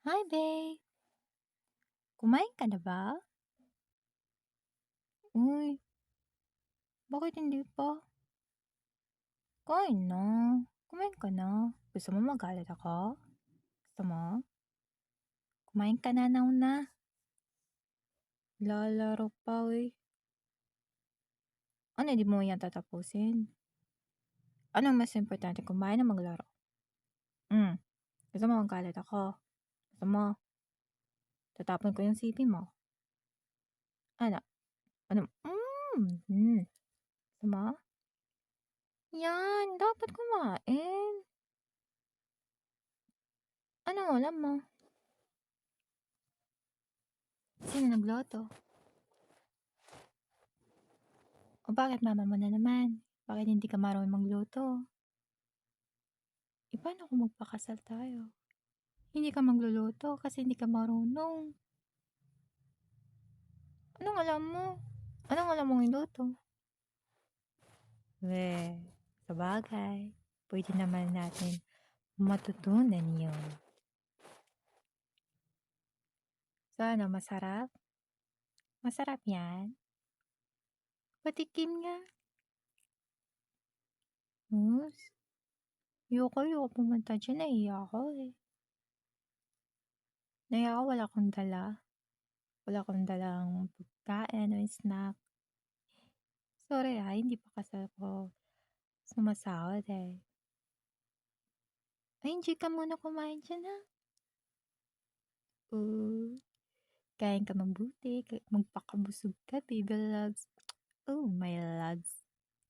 Hi, babe. Kumain ka na ba? Uy, bakit hindi pa? Kain na. Kumain ka na. Gusto mo magalit ako? Gusto mo? Kumain ka na nauna. Lalaro pa, uy. Ano, di mo yan tatapusin? Ano mas importante, kumain o maglaro? Hmm, gusto mo magalit ako? Gusto mo, tatapon ko yung sipi mo? Ano? Ano? Gusto mo? Yan, dapat kumain. Ano alam mo? Sino nagluto? O bakit mama mo na naman? Bakit hindi ka marunong magluto? Eh, paano kung magpakasal tayo? Hindi ka magluluto kasi hindi ka marunong. Anong alam mo? Anong alam mong iluto? Weh, sabagay. Pwede naman natin matutunan yun. So ano, masarap? Masarap yan? Patikim nga. Mus, ayoko pumunta dyan. Nahiya ako eh. Nahiya ako wala akong dala. Wala akong dalang pagkain o snack. Sorry hindi pa kasi ako sumasahod eh. Ay, enjoy ka muna kumain dyan ha. Oh, kain ka mabuti, magpakabusog ka, baby loves. Oh, my loves.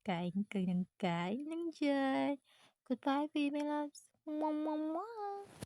Kain ka ng kain lang dyan. Goodbye, baby loves. Mwah, mwah, mwah.